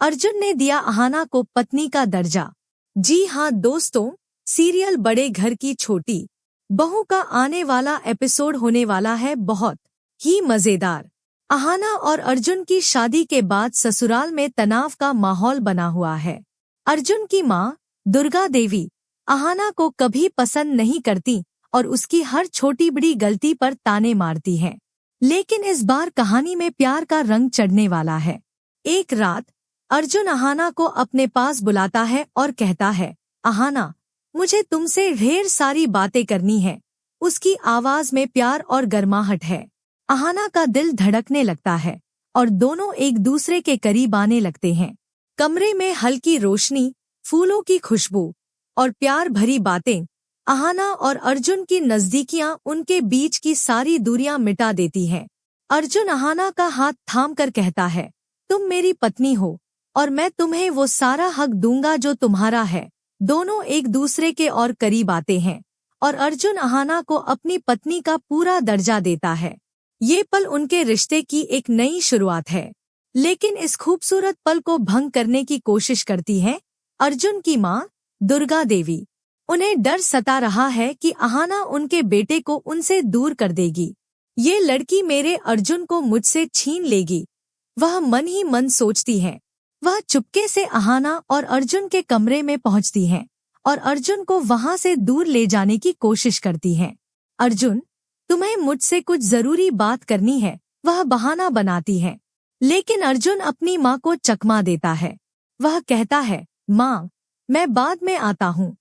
अर्जुन ने दिया अहाना को पत्नी का दर्जा। जी हाँ दोस्तों, सीरियल बड़े घर की छोटी बहू का आने वाला एपिसोड होने वाला है बहुत ही मजेदार। अहाना और अर्जुन की शादी के बाद ससुराल में तनाव का माहौल बना हुआ है। अर्जुन की माँ दुर्गा देवी अहाना को कभी पसंद नहीं करती और उसकी हर छोटी बड़ी गलती पर ताने मारती है। लेकिन इस बार कहानी में प्यार का रंग चढ़ने वाला है। एक रात अर्जुन अहाना को अपने पास बुलाता है और कहता है, अहाना, मुझे तुमसे ढेर सारी बातें करनी है। उसकी आवाज में प्यार और गर्माहट है। अहाना का दिल धड़कने लगता है और दोनों एक दूसरे के करीब आने लगते हैं। कमरे में हल्की रोशनी, फूलों की खुशबू और प्यार भरी बातें अहाना और अर्जुन की नजदीकियां उनके बीच की सारी दूरियां मिटा देती हैं। अर्जुन अहाना का हाथ थामकर कहता है, तुम मेरी पत्नी हो और मैं तुम्हें वो सारा हक दूंगा जो तुम्हारा है। दोनों एक दूसरे के और करीब आते हैं और अर्जुन अहाना को अपनी पत्नी का पूरा दर्जा देता है। ये पल उनके रिश्ते की एक नई शुरुआत है। लेकिन इस खूबसूरत पल को भंग करने की कोशिश करती है अर्जुन की माँ दुर्गा देवी। उन्हें डर सता रहा है कि अहाना उनके बेटे को उनसे दूर कर देगी। ये लड़की मेरे अर्जुन को मुझसे छीन लेगी, वह मन ही मन सोचती है। वह चुपके से अहाना और अर्जुन के कमरे में पहुंचती है और अर्जुन को वहां से दूर ले जाने की कोशिश करती है। अर्जुन, तुम्हें मुझसे कुछ जरूरी बात करनी है, वह बहाना बनाती है। लेकिन अर्जुन अपनी माँ को चकमा देता है। वह कहता है, माँ, मैं बाद में आता हूँ,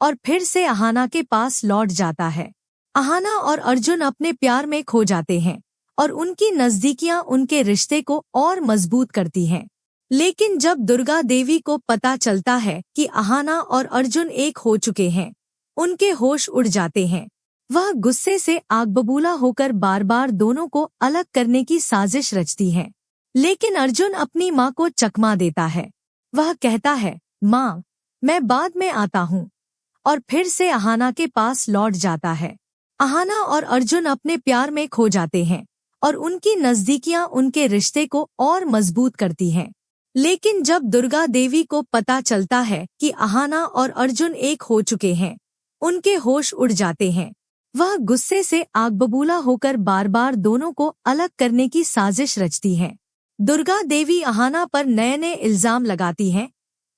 और फिर से अहाना के पास लौट जाता है। अहाना और अर्जुन अपने प्यार में खो जाते हैं और उनकी नजदीकियां उनके रिश्ते को और मजबूत करती हैं। लेकिन जब दुर्गा देवी को पता चलता है कि अहाना और अर्जुन एक हो चुके हैं, उनके होश उड़ जाते हैं। वह गुस्से से आग बबूला होकर बार बार दोनों को अलग करने की साजिश रचती है। लेकिन अर्जुन अपनी माँ को चकमा देता है। वह कहता है, माँ, मैं बाद में आता हूँ, और फिर से अहाना के पास लौट जाता है। अहाना और अर्जुन अपने प्यार में खो जाते हैं और उनकी नजदीकियां उनके रिश्ते को और मजबूत करती हैं। लेकिन जब दुर्गा देवी को पता चलता है कि अहाना और अर्जुन एक हो चुके हैं, उनके होश उड़ जाते हैं। वह गुस्से से आग बबूला होकर बार बार दोनों को अलग करने की साजिश रचती है। दुर्गा देवी अहाना पर नए नए इल्जाम लगाती हैं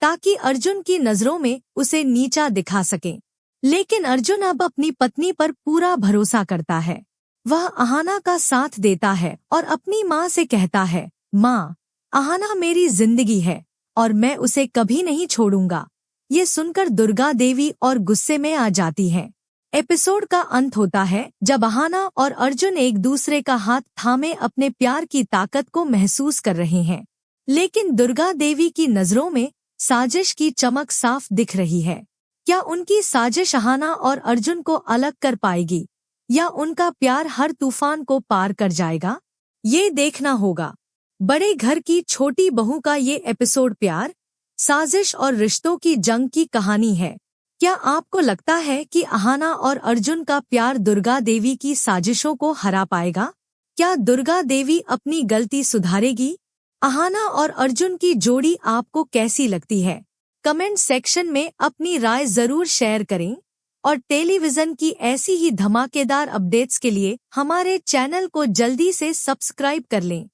ताकि अर्जुन की नजरों में उसे नीचा दिखा सके। लेकिन अर्जुन अब अपनी पत्नी पर पूरा भरोसा करता है। वह अहाना का साथ देता है और अपनी माँ से कहता है, माँ, अहाना मेरी जिंदगी है और मैं उसे कभी नहीं छोड़ूंगा। ये सुनकर दुर्गा देवी और गुस्से में आ जाती है। एपिसोड का अंत होता है जब अहाना और अर्जुन एक दूसरे का हाथ थामे अपने प्यार की ताकत को महसूस कर रहे हैं। लेकिन दुर्गा देवी की नजरों में साजिश की चमक साफ दिख रही है। क्या उनकी साजिश अहाना और अर्जुन को अलग कर पाएगी या उनका प्यार हर तूफान को पार कर जाएगा? ये देखना होगा। बड़े घर की छोटी बहू का ये एपिसोड प्यार, साजिश और रिश्तों की जंग की कहानी है। क्या आपको लगता है कि अहाना और अर्जुन का प्यार दुर्गा देवी की साजिशों को हरा पाएगा? क्या दुर्गा देवी अपनी गलती सुधारेगी? अहाना और अर्जुन की जोड़ी आपको कैसी लगती है? कमेंट सेक्शन में अपनी राय जरूर शेयर करें और टेलीविजन की ऐसी ही धमाकेदार अपडेट्स के लिए हमारे चैनल को जल्दी से सब्सक्राइब कर लें।